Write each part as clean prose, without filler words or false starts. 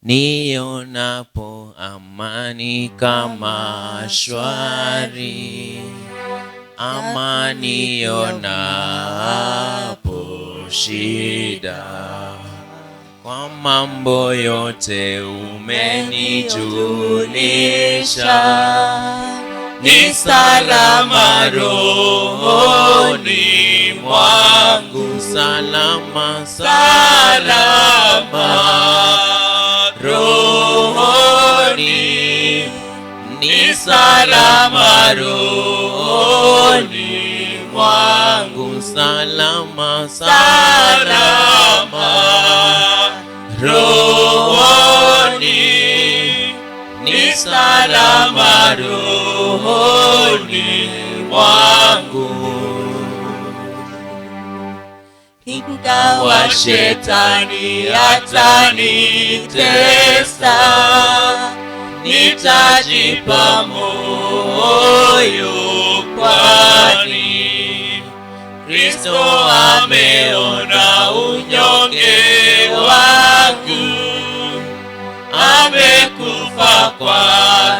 nionapo amani kama shwari, ama nionapo shida. Kwa mambo yote umenijulisha, ni salama rohoni mwangu, salama, salama rohoni, ni salama rohoni mwangu, salama, salama rohoni, ni salama rohoni mwangu. Ingawa shetani atanitesa, nitajipa moyo, kwani Kristo ameona unyonge wangu, amekufa kwa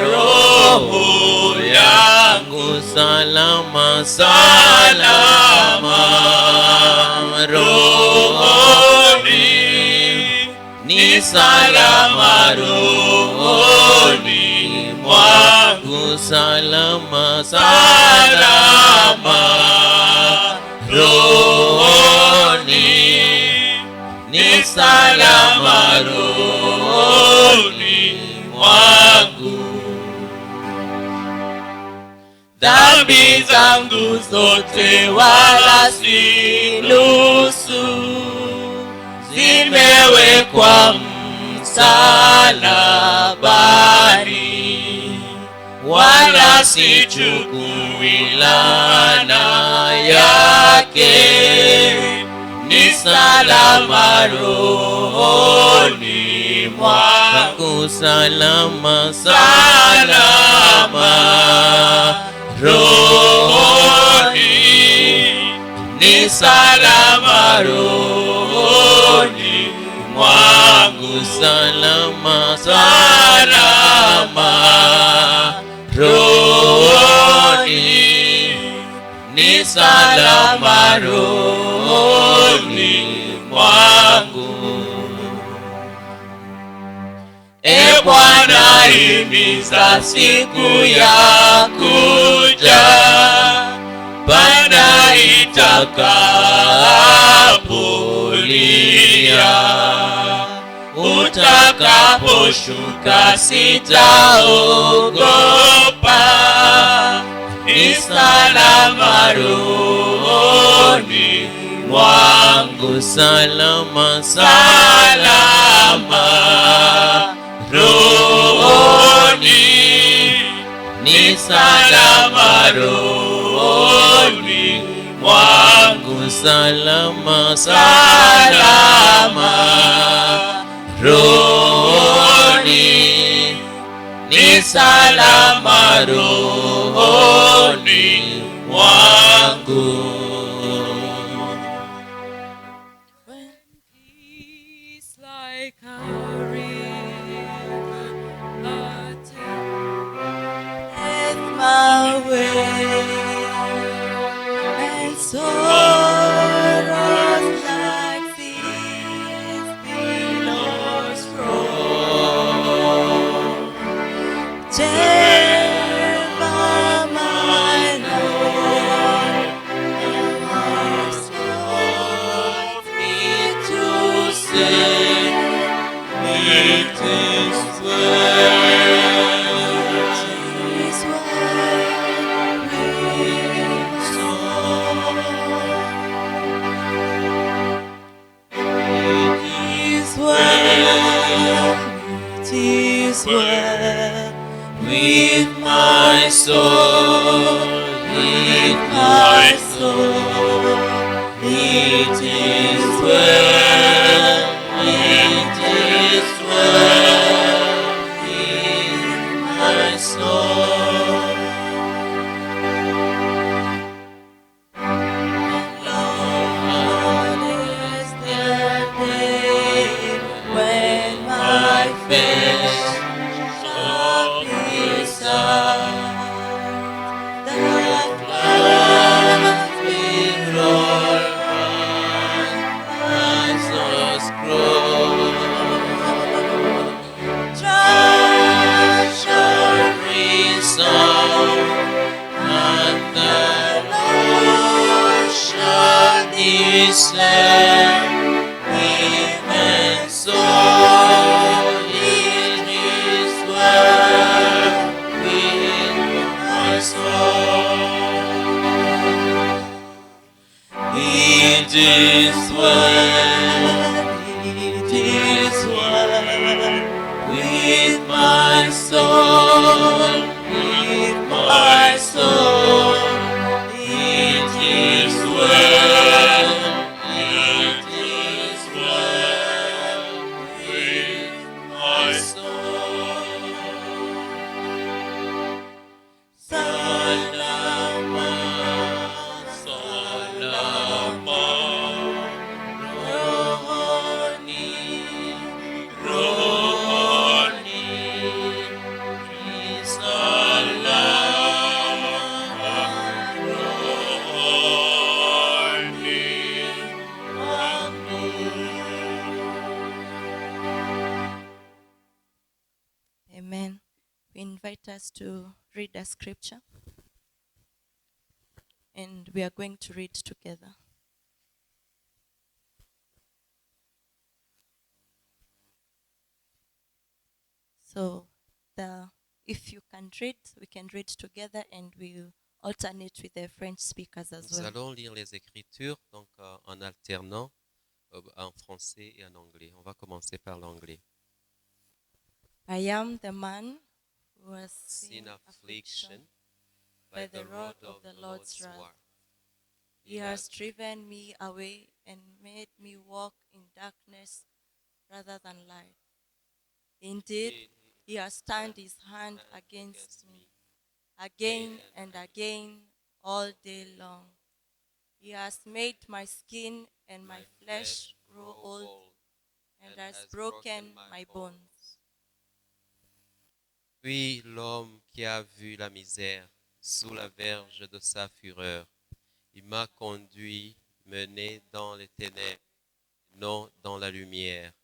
roho yangu, salama, salama rohoni, ni salama rohoni mwangu, salama, salama rohoni, ni salama rohoni mwangu. Dhambi zangu zote wala si nusu, zimewekwa msalabani, wala sichukui laana yake, ni salama rohoni mwangu, salama, salama rohoni, ni salama rohoni mwangu, salama, salama rohoni, ni salama rohoni mwangu. E Bwana, himiza siku ya kuja, Bwana itakapolia, utakaposhuka sitaogopa, ni salama rohoni mwangu, salama, salama rohoni, ni salama rohoni mwangu, salama, salama rohoni, ni salama rohoni mwangu. My way and sorrows like these billows roll. Take my Lord, and restore me to say, it is well. Well with my soul, with my soul, it is well, it is well with my soul. Lord, is the day when my face of his son. The clouds will roll round Jesus cross. Judge shall resound, and the Lord shall descend. Even so, it is well with my soul. It is well with my soul, with my soul. It is well, it is well with my soul. Salama, salama, rohoni, rohoni, salama, rohoni, wangu. Amen. We invite us to read a scripture, and we are going to read together. So, if you can read, we can read together, and we'll alternate with the French speakers as Nous well. allons lire les Écritures donc en alternant en français et en anglais. On va commencer par l'anglais. I am the man who has Sin seen affliction affliction by the rod of the Lord's wrath. He has driven me away and made me walk in darkness rather than light. Indeed, he has turned his hand against me again and again all day long. He has made my skin and my flesh grow old and has broken my bones. Puis l'homme qui a vu la misère sous la verge de sa fureur, il m'a conduit, mené dans les ténèbres, non dans la lumière.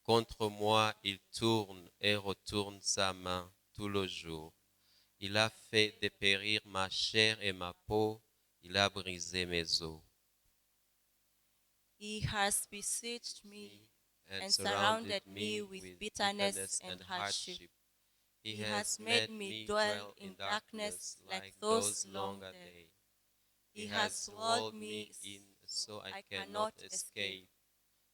Contre moi, il tourne et retourne sa main tout le jour. Il a fait dépérir ma chair et ma peau, il a brisé mes os. He has besieged me and surrounded me with bitterness and hardship. He has made me dwell in darkness like those long dead. He has walled me in so I cannot escape.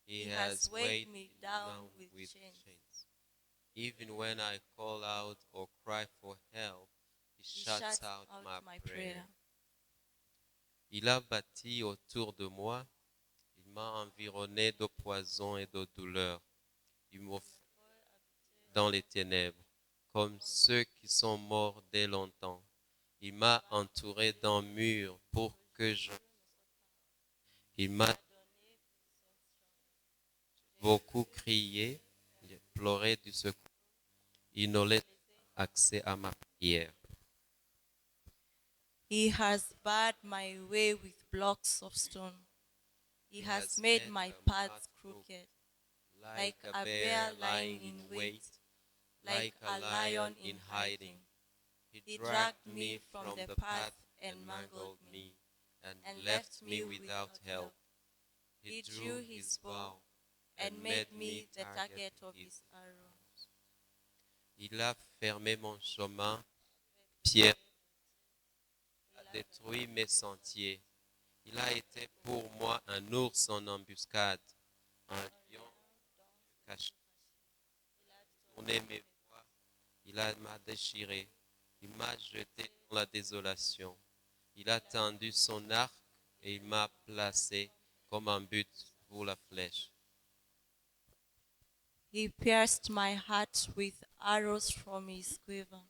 He has weighed me down with chains. Even when I call out or cry for help, he shuts out my prayer. Il a bâti autour de moi, il m'a environné de poison et de douleur. Il m'a fait dans les ténèbres, comme ceux qui sont morts dès longtemps. Il m'a entouré d'un mur pour que je... Il m'a beaucoup crié, j'ai pleuré du secours. Il ne laisse pas accès à ma prière. He has barred my way with blocks of stone. He has made my paths crooked, like a bear lying in wait, like a lion in hiding. He dragged me from the path and mangled me, and left me without help. He drew his bow and made me the target of his arrows. Il a fermé mon chemin, pierre, a détruit mes sentiers. Il a été pour moi un ours en embuscade, un lion caché. Il a tourné mes voies, m'a déchiré, il m'a jeté dans la désolation. Il a tendu son arc et il m'a placé comme un but pour la flèche. He pierced my heart with arrows from his quiver.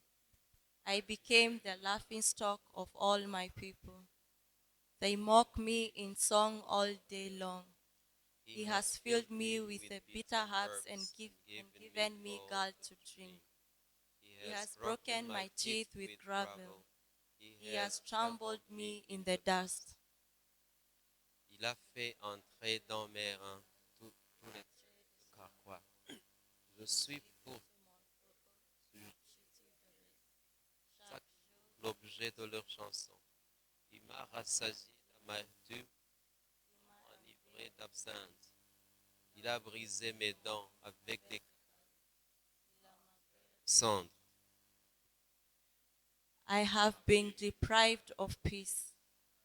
I became the laughingstock of all my people. They mock me in song all day long. He has filled me with a bitter heart and given me gall to drink. He has broken my teeth with gravel. He has trampled me in the dust. Il a fait entrer dans mes reins tous les carquois. Je suis pour chaque l'objet de leur chanson. Il m'a rassasié d'amertume, enivré d'absinthe. Il a brisé mes dents avec des cendres. I have been deprived of peace.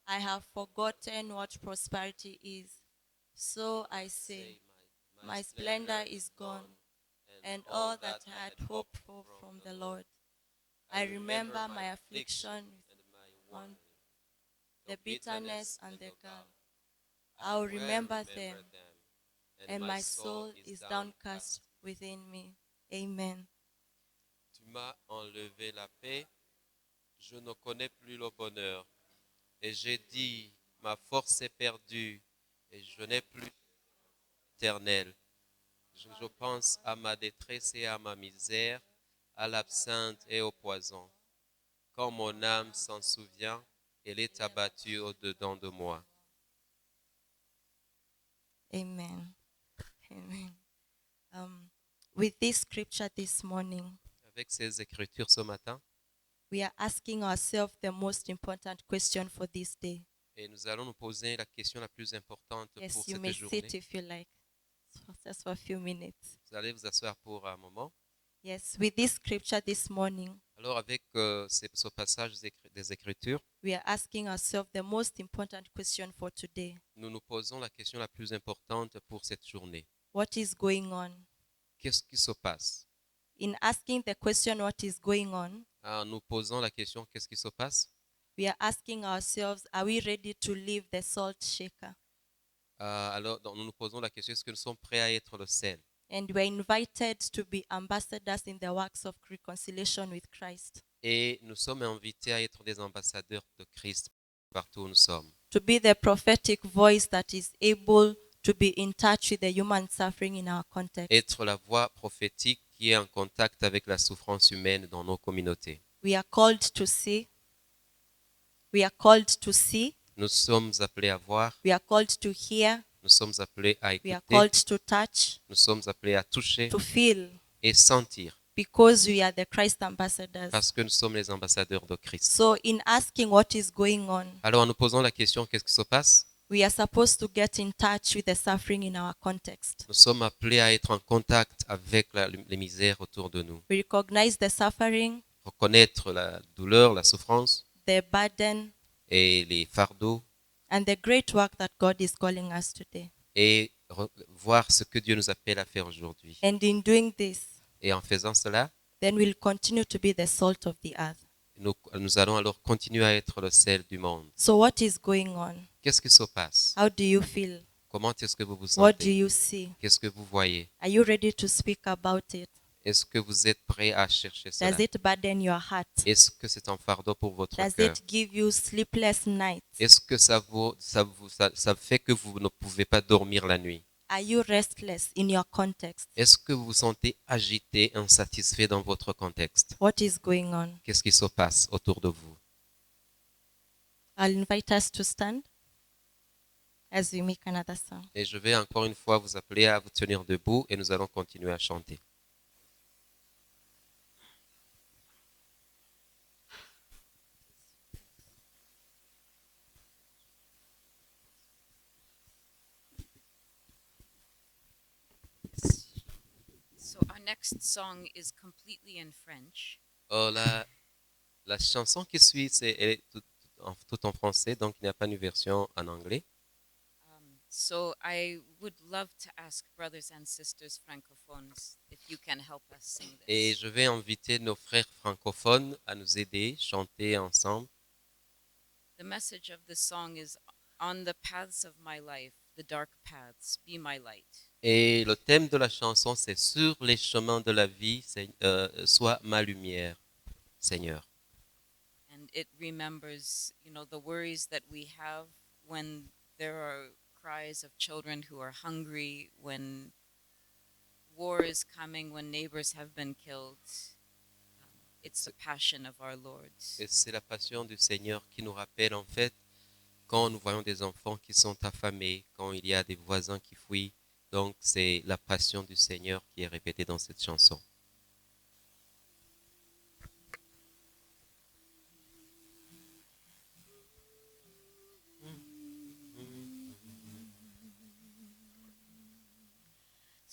I have forgotten what prosperity is. So I say, my splendor is gone, and all that I had hoped for from the Lord. I remember my affliction, the bitterness and the gall. I'll remember them, and my soul is downcast within me. Amen. Tu m'as enlevé la paix, je ne connais plus le bonheur. Et j'ai dit, ma force est perdue, et je n'ai plus éternel. Je pense à ma détresse et à ma misère, à l'absinthe et au poison. Quand mon âme s'en souvient, elle est abattue au-dedans de moi. Amen. Amen. With this scripture this morning, Avec ces écritures ce matin, we are asking ourselves the most important question for this day. et nous allons nous poser la question la plus importante pour Yes, you cette may journée. sit if you like, just for a few minutes. Vous allez vous asseoir pour un moment. Yes, with this scripture this morning, Alors avec ce passage des Écritures, we are asking ourselves the most important question for today. nous nous posons la question la plus importante pour cette journée. What is going on? Qu'est-ce qui se passe? In asking the question, what is going on, En nous posant la question, qu'est-ce qui se passe? we are asking ourselves, are we ready to leave the salt shaker? Alors nous nous posons la question, est-ce que nous sommes prêts à être le sel? And we're invited to be ambassadors in the works of reconciliation with Christ, Et nous sommes invités à être des ambassadeurs de Christ partout où nous sommes. to be the prophetic voice that is able to be in touch with the human suffering in our context. Être la voix prophétique qui est en contact avec la souffrance humaine dans nos communautés. We are called to see. We are called to see. Nous sommes appelés à voir, We are called to hear. nous sommes appelés à We are écouter, called to touch, nous sommes appelés à toucher to feel, et sentir, because we are the Christ ambassadors. parce que nous sommes les ambassadeurs de Christ. So, in asking what is going on, Alors en nous posant la question, qu'est-ce qui se passe? we are supposed to get in touch with the suffering in our context. Nous sommes appelés à être en contact avec les misères autour de nous. We recognize the suffering, Reconnaître la douleur, la souffrance the burden, et les fardeaux and the great work that God is calling us today. et voir ce que Dieu nous appelle à faire aujourd'hui. And in doing this, Et en faisant cela, then we'll continue to be the salt of the earth. nous allons alors continuer à être le sel du monde. So, what is going on? Qu'est-ce qui se passe? How do you feel? Comment est-ce que vous vous What do sentez? you see? Qu'est-ce que vous voyez? Are you ready to speak about it? Est-ce que vous êtes prêt à chercher cela? Does it burden your heart? Est-ce que c'est un fardeau pour votre Does cœur? it give you sleepless nights? Est-ce que ça fait que vous ne pouvez pas dormir la nuit? Are you restless in your context? Est-ce que vous vous sentez agité, insatisfait dans votre contexte? What is going on? Qu'est-ce qui se passe autour de vous? I'll invite us to stand as we make another song. Et je vais encore une fois vous appeler à vous tenir debout et nous allons continuer à chanter. So our next song is completely in French. Oh, la chanson qui suit, elle est tout en français, donc il n'y a pas une version en anglais. So I would love to ask brothers and sisters francophones if you can help us sing Et this. je vais inviter nos frères francophones à nous aider, chanter ensemble. The message of the song is, "On the paths of my life, the dark paths, be my light." Et le thème de la chanson, c'est sur les chemins de la vie, sois ma lumière, Seigneur. And it remembers, the worries that we have when there are cries of children who are hungry, when war is coming, when neighbors have been killed. It's the passion of our Lord. Et c'est la passion du Seigneur qui nous rappelle en fait quand nous voyons des enfants qui sont affamés, quand il y a des voisins qui fuient. Donc c'est la passion du Seigneur qui est répétée dans cette chanson.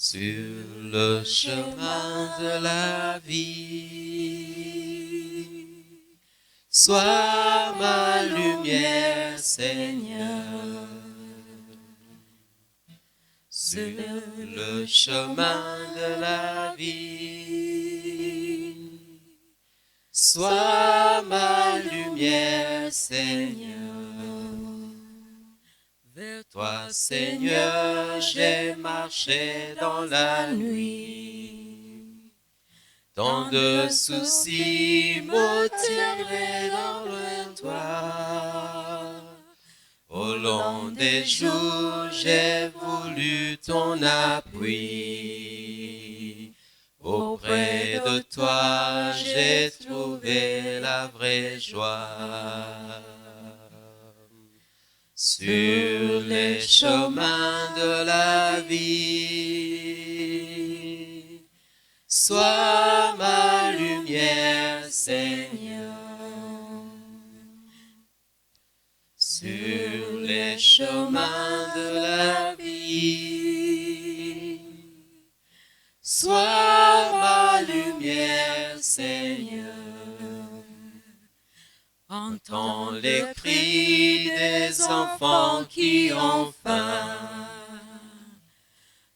Sur le chemin de la vie, sois ma lumière, Seigneur. Sur le chemin de la vie, sois ma lumière, Seigneur. Vers toi, Seigneur, j'ai marché dans la nuit. Tant de soucis me tiraient vers toi. Au long des jours, j'ai voulu ton appui. Auprès de toi, j'ai trouvé la vraie joie. Sur les chemins de la vie, sois ma lumière, Seigneur. Sur les chemins de la vie, sois ma lumière, Seigneur. Entends les cris des enfants qui ont faim.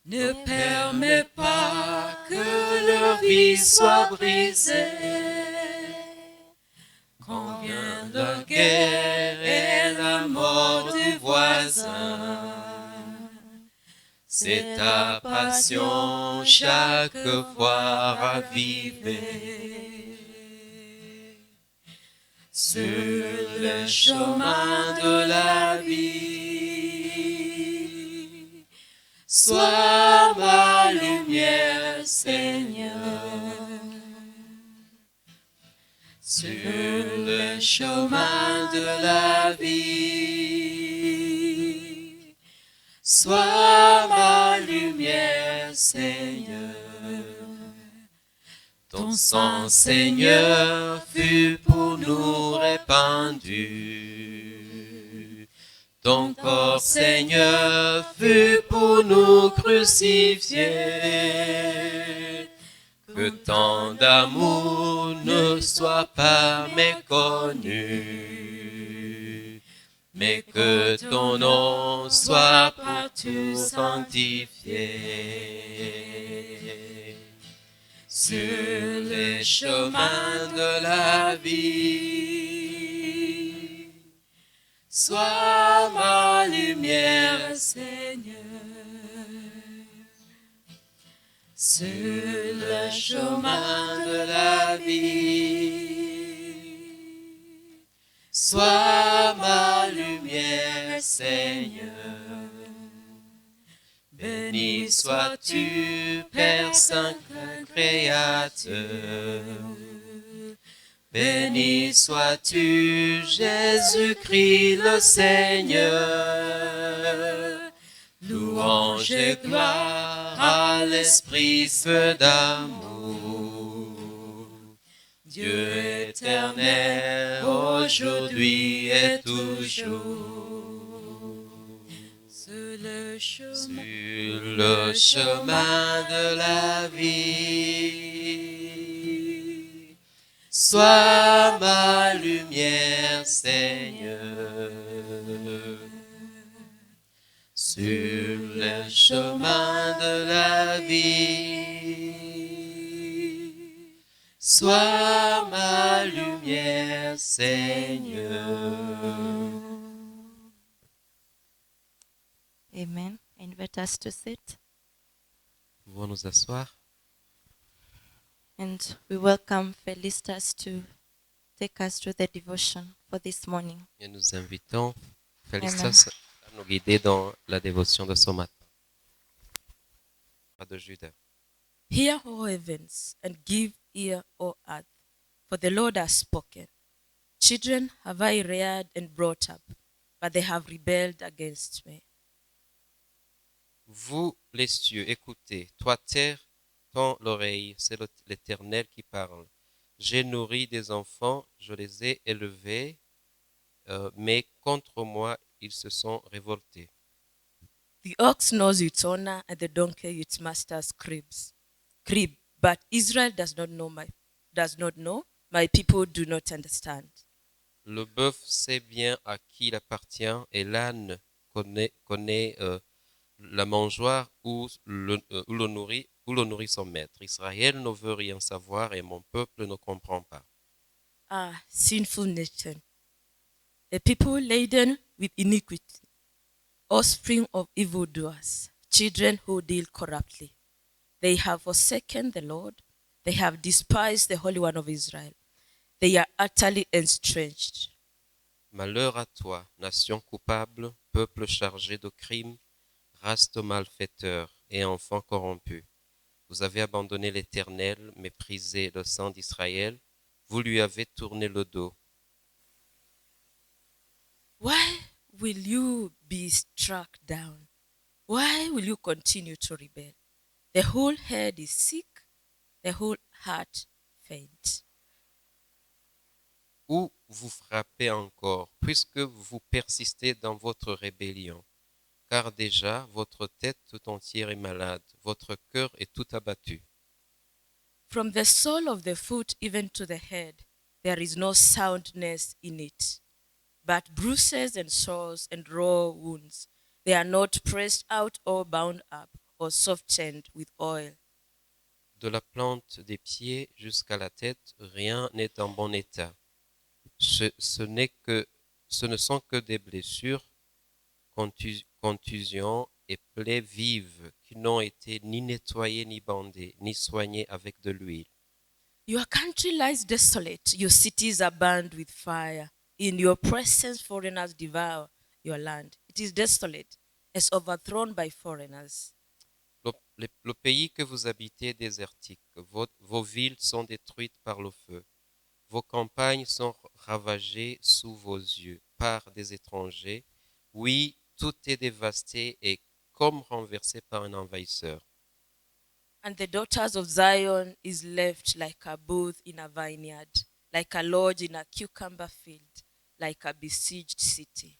Ne permets pas que leur vie soit brisée. Quand vient la guerre et la mort du voisin, c'est ta passion chaque fois ravivée. Sur le chemin de la vie, sois ma lumière, Seigneur. Sur le chemin de la vie, sois ma lumière, Seigneur. Ton sang, Seigneur, fut pour nous répandu. Ton corps, Seigneur, fut pour nous crucifié. Que tant d'amour ne soit pas méconnu, mais que ton nom soit partout sanctifié. Sur les chemins de la vie, sois ma lumière, Seigneur. Sur le chemin de la vie, sois ma lumière, Seigneur. Béni sois-tu, Père Saint Créateur. Béni sois-tu, Jésus-Christ le Seigneur. Louange et gloire à l'Esprit, feu d'amour. Dieu éternel, aujourd'hui et toujours. Sur le chemin de la vie, sois ma lumière, Seigneur. Sur le chemin de la vie, sois ma lumière, Seigneur. Amen. I invite us to sit, Nous pouvons nous asseoir. and we welcome Felicitas to take us through the devotion for this morning. Et nous invitons Félicitas à nous guider dans la dévotion de ce matin. De Judas. Hear, O heavens, and give ear, O earth, for the Lord has spoken. Children have I reared and brought up, but they have rebelled against me. Vous, les cieux, écoutez. Toi, terre, tends l'oreille. C'est l'Éternel qui parle. J'ai nourri des enfants, je les ai élevés, mais contre moi, ils se sont révoltés. The ox knows its owner, and the donkey its master's crib. But Israel does not know. My people do not understand. Le bœuf sait bien à qui il appartient, et l'âne connaît la mangeoire où l'on nourrit son maître. Israël ne veut rien savoir et mon peuple ne comprend pas. Ah, sinful nation, a people laden with iniquity, offspring of evildoers, children who deal corruptly. They have forsaken the Lord. They have despised the Holy One of Israel. They are utterly estranged. Malheur à toi, nation coupable, peuple chargé de crimes, race de malfaiteurs et enfants corrompus. Vous avez abandonné l'Éternel, méprisé le Saint d'Israël, vous lui avez tourné le dos. Why will you be struck down? Why will you continue to rebel? The whole head is sick, the whole heart faint. Où vous frappez encore, puisque vous persistez dans votre rébellion. Car déjà votre tête tout entière est malade, votre cœur est tout abattu. From the sole of the foot even to the head, there is no soundness in it, but bruises and sores and raw wounds. They are not pressed out or bound up or softened with oil. De la plante des pieds jusqu'à la tête, rien n'est en bon état. Ce ne sont que des blessures, contusions et plaies vives qui n'ont été ni nettoyées ni bandées, ni soignées avec de l'huile. Your country lies desolate, your cities are burned with fire. In your presence, foreigners devour your land. It is desolate, as overthrown by foreigners. Le pays que vous habitez est désertique, vos villes sont détruites par le feu. Vos campagnes sont ravagées sous vos yeux par des étrangers. Oui, tout est dévasté et comme renversé par un envahisseur. And the daughters of Zion is left like a booth in a vineyard, like a lodge in a cucumber field, like a besieged city.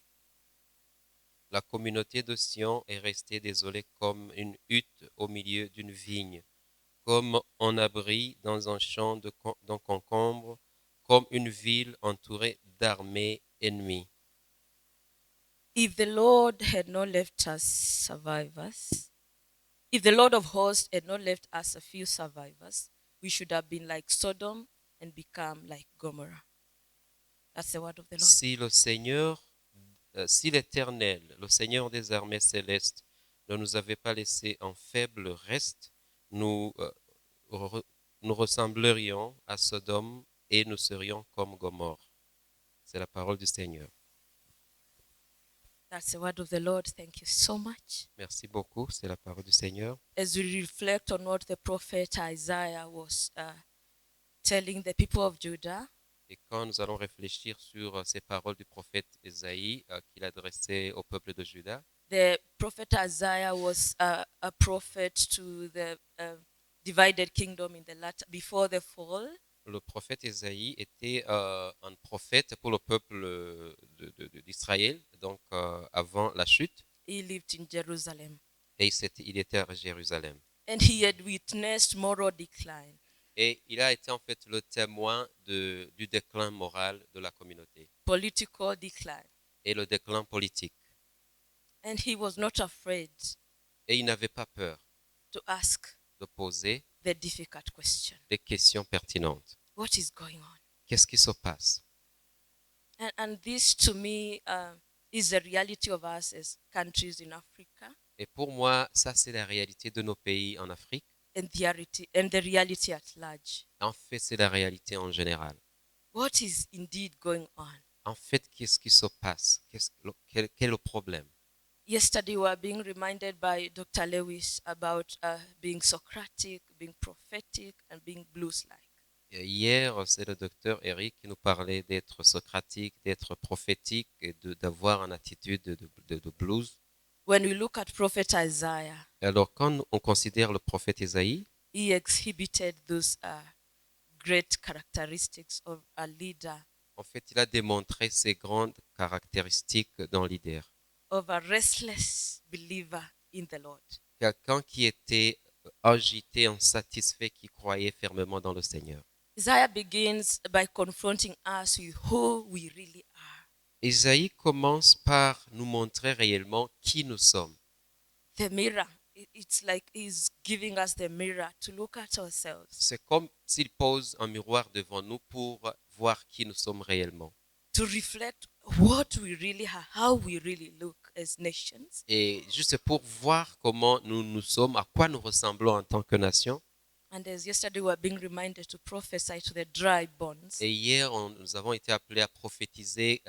La communauté de Sion est restée désolée comme une hutte au milieu d'une vigne, comme un abri dans un champ de concombres, comme une ville entourée d'armées ennemies. If the Lord had not left us survivors, if the Lord of hosts had not left us a few survivors, we should have been like Sodom and become like Gomorrah. That's the word of the Lord. Si l'Éternel, le Seigneur des armées célestes, ne nous avait pas laissé un faible reste, nous ressemblerions à Sodome et nous serions comme Gomorrhe. C'est la parole du Seigneur. That's the word of the Lord. Thank you so much. Merci beaucoup, c'est la parole du Seigneur. As we reflect on what the prophet Isaiah was telling the people of Judah, et quand nous allons réfléchir sur ces paroles du prophète Ésaïe qu'il adressait au peuple de Juda, the prophet Isaiah was a prophet to the divided kingdom in the latter, before the fall. Le prophète Ésaïe était un prophète pour le peuple d'Israël, donc avant la chute. He lived in Jerusalem. Et il était à Jérusalem. And he had witnessed moral decline. Et il a été en fait le témoin du déclin moral de la communauté. Political decline. Et le déclin politique. And he was not afraid. Et il n'avait pas peur to ask de poser the difficult question. Des questions pertinentes. What is going on? Qu'est-ce qui se passe? And this to me is the reality of us as countries in Africa. Et pour moi, ça c'est la réalité de nos pays en Afrique. And the reality at large. En fait, c'est la réalité en général. What is indeed going on? En fait, qu'est-ce qui se passe? Quel est le problème? Yesterday, we were being reminded by Dr. Lewis about being Socratic, being prophetic, and being blues-like. Et hier, c'est le docteur Eric qui nous parlait d'être socratique, d'être prophétique et d'avoir une attitude de blues. When we look at Prophet Isaiah, Alors, quand on considère le prophète Isaïe, he exhibited those great characteristics of a leader, en fait, il a démontré ces grandes caractéristiques d'un leader. of a restless believer in the Lord. Quelqu'un qui était agité, insatisfait, qui croyait fermement dans le Seigneur. Isaiah begins by confronting us with who we really are. Isaïe commence par nous montrer réellement qui nous sommes. The mirror. It's like he's giving us the mirror to look at ourselves. C'est comme s'il pose un miroir devant nous pour voir qui nous sommes réellement. To reflect what we really are, how we really look as nations. Et juste pour voir comment nous sommes, à quoi nous ressemblons en tant que nation. And as yesterday we were being reminded to prophesy to the dry bones. Et hier, nous avons été appelés à prophétiser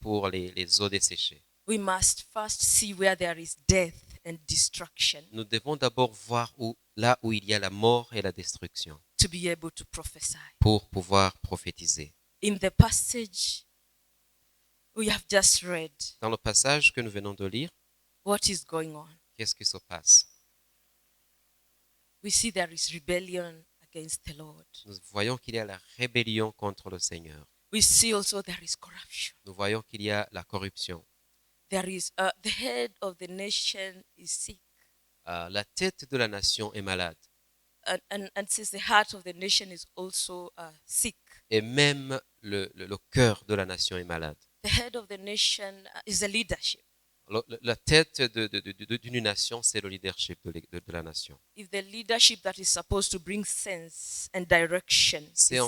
pour les eaux desséchées. We must first see where there is death and destruction Nous devons d'abord voir là où il y a la mort et la destruction to be able to prophesy. pour pouvoir prophétiser. In the passage we have just read, Dans le passage que nous venons de lire, what is going on? qu'est-ce qui se passe? We see there is rebellion against the Lord. Nous voyons qu'il y a la rébellion contre le Seigneur. We see also there is corruption. Nous voyons qu'il y a la corruption. There is the head of the nation is sick, La tête de la nation est malade. and since the heart of the nation is also sick, Et même le cœur de la nation est malade. the head of the nation is the leadership. Alors, la tête d'une nation, c'est le leadership de la nation. If the leadership that is supposed to bring sense and direction C'est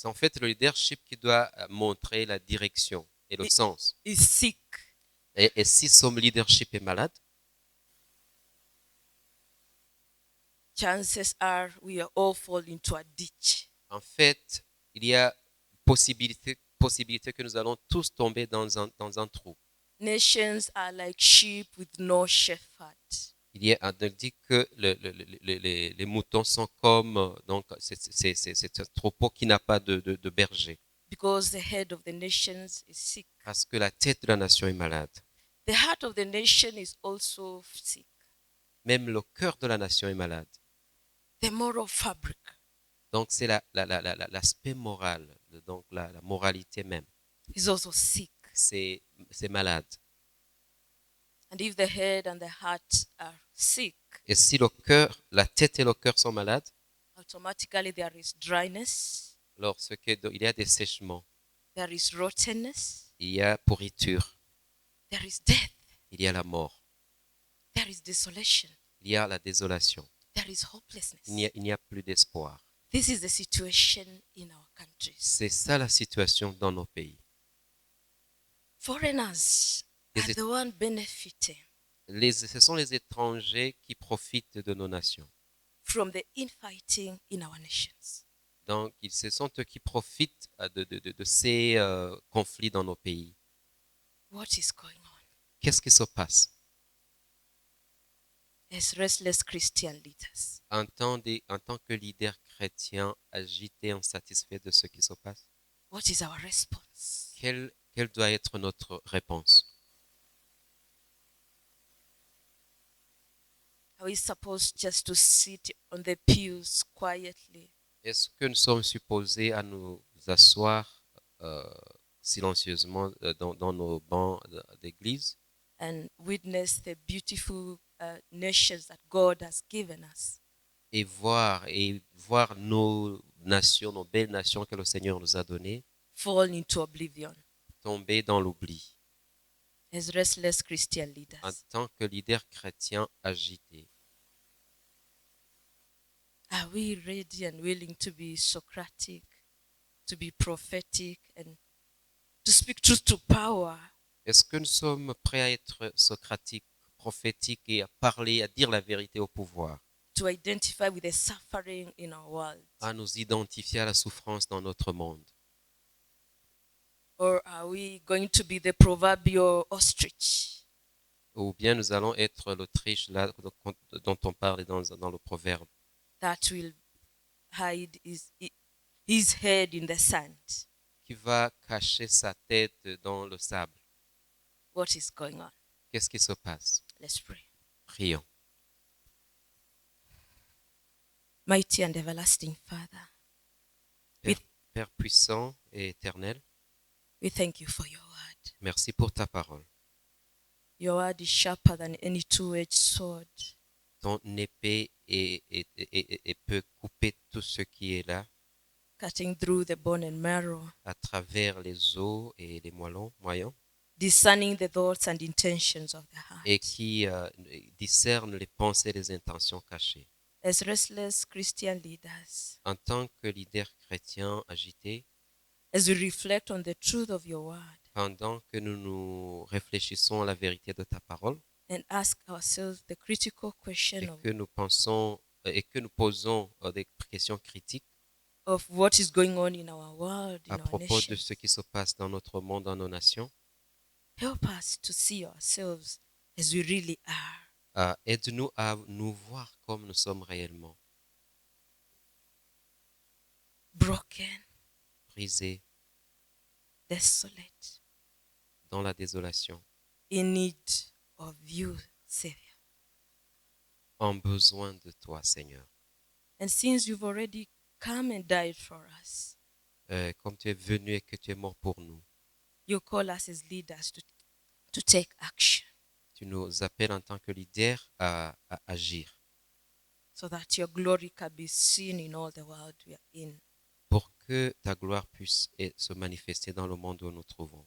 en fait le leadership qui doit montrer la direction et le sens. is sick, Et si son leadership est malade, chances are we are all fall into a ditch. en fait, il y a possibilité que nous allons tous tomber dans un trou. Nations are like sheep with no shepherd. On dit que les moutons sont comme, donc c'est un troupeau qui n'a pas de berger, Because the head of the nations is sick. parce que la tête de la nation est malade. The heart of the nation is also sick. Même le cœur de la nation est malade. The moral fabric Donc c'est l'aspect moral, donc la moralité même, is also sick. c'est malade. And if the head and the heart are sick, Et si la tête et le cœur sont malades, automatically there is dryness, alors il y a dessèchement, there is rottenness, il y a pourriture, there is death, il y a la mort, there is desolation, il y a la désolation, there is hopelessness. il n'y a plus d'espoir. This is the situation in our countries. C'est ça la situation dans nos pays. Foreigners Is are it- the one benefiting Ce sont les étrangers qui profitent de nos nations. from the infighting in our nations. Donc, ce sont eux qui profitent de ces conflits dans nos pays. What is going on? Qu'est-ce qui se passe? As restless Christian leaders, En tant que leader chrétien agité, insatisfait de ce qui se passe, what is our response? quelle doit être notre réponse? Are we supposed just to sit on the pews quietly Est-ce que nous sommes supposés à nous asseoir silencieusement dans nos bancs d'église and witness the beautiful nations that God has given us? et voir nos nations, nos belles nations que le Seigneur nous a données, Fall into oblivion tomber dans l'oubli as restless Christian en leaders. tant que leader chrétien agité? Are we ready and willing to be Socratic, to be prophetic, and to speak truth to power? Est-ce que nous sommes prêts à être socratiques, prophétiques et à parler, à dire la vérité au pouvoir, To identify with the suffering in our world? à nous identifier à la souffrance dans notre monde? Or are we going to be the proverbial ostrich, Ou bien nous allons être l'Autriche là dont on parle dans le proverbe, that will hide his head in the sand. qui va cacher sa tête dans le sable. What is going on? Qu'est-ce qui se passe? Let's pray. Prions. Mighty and everlasting Father, Père puissant et éternel, we thank you for your word. merci pour ta parole. Your word is sharper than any two-edged sword. Ton épée peut couper tout ce qui est là, Cutting through the bone and marrow, à travers les os et les moyens, discerning the thoughts and intentions of the heart. et qui discerne les pensées et les intentions cachées. As restless Christian leaders, En tant que leader chrétien agité, as we reflect on the truth of your word pendant que nous réfléchissons à la vérité de ta parole and ask ourselves the critical question et que nous posons des questions critiques of what is going on in our world, in à our propos de nation, ce qui se passe dans notre monde, dans nos nations, help us to see ourselves as we really are. aide-nous à nous voir comme nous sommes réellement, Broken, brisés, desolate, dans la désolation, in need of you, Savior. en besoin de toi, Seigneur. And since you've already come and died for us, Comme tu es venu et que tu es mort pour nous, you call us as leaders to take action tu nous appelles en tant que leader à agir so that your glory can be seen in all the world we are in. pour que ta gloire puisse se manifester dans le monde où nous nous trouvons.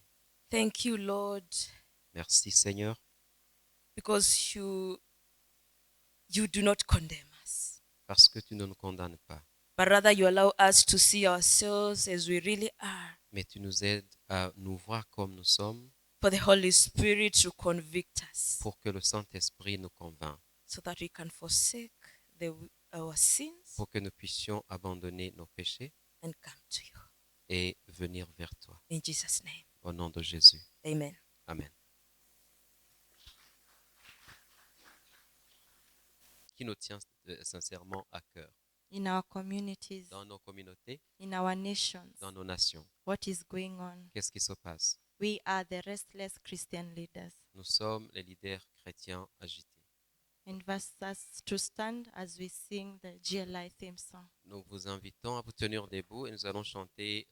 Thank you, Lord, Merci, Seigneur, because you do not condemn us, parce que tu ne nous condamnes pas, but rather you allow us to see ourselves as we really are, mais tu nous aides à nous voir comme nous sommes for the Holy Spirit to convict us pour que le Saint-Esprit nous convainc, so that we can forsake our sins pour que nous puissions abandonner nos péchés and come to you. et venir vers toi. In Jesus' name, Au nom de Jésus. amen. Amen. Qui nous tient sincèrement à cœur In our communities, dans nos communautés, in our nations, dans nos nations. what is going on? Qu'est-ce qui se passe? We are the restless Christian leaders. Nous sommes les leaders chrétiens agités. Invite us to stand as we sing the GLI theme song. Nous vous invitons à vous tenir debout et nous allons chanter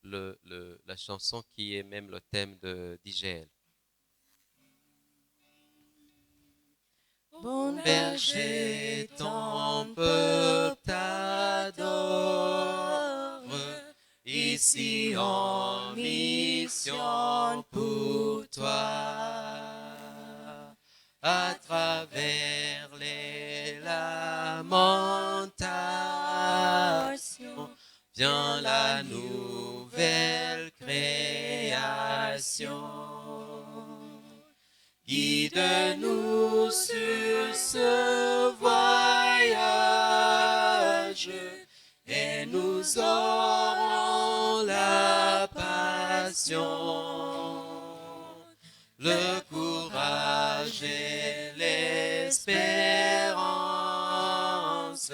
la chanson qui est même le thème d'IGL. Bon Berger, ton peuple t'adore, ici en mission pour toi, à travers les lamentations, vient la nouvelle création. Guide-nous sur ce voyage et nous aurons la passion, le courage et l'espérance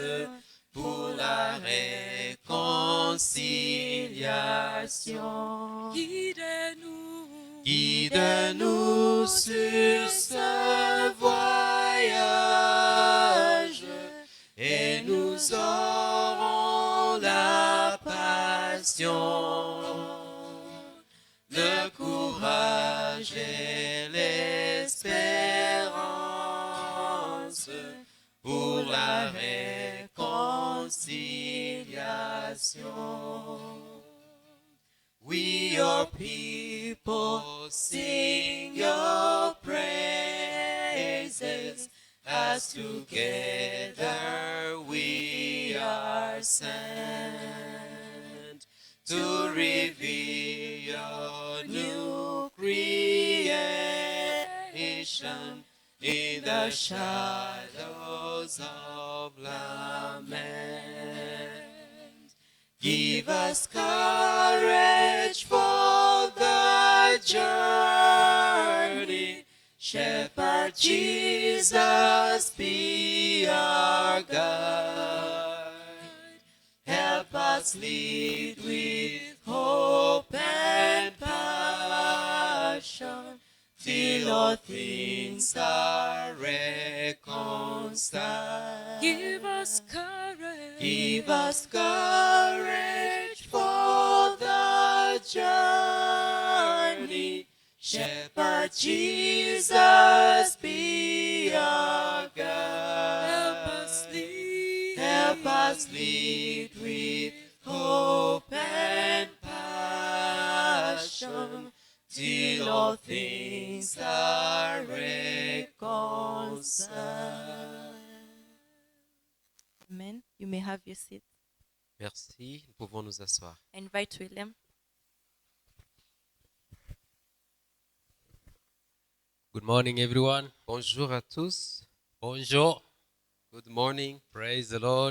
pour la réconciliation. Guide-nous sur ce voyage et nous aurons la passion, le courage et l'espérance pour la réconciliation. We, your people, sing your praises as together we are sent to reveal your new creation in the shadows of lament. Give us courage for the journey, Shepherd Jesus, be our guide. Help us lead with hope and passion, till all things are reconciled. Give us courage. Give us courage for the journey. Shepherd Jesus, be our guide. Help us lead with hope and passion, till all things are reconciled. Amen. You may have your seat. Merci, nous pouvons nous asseoir. I invite William. Good morning, everyone. Bonjour à tous. Bonjour. Good morning. Praise the Lord.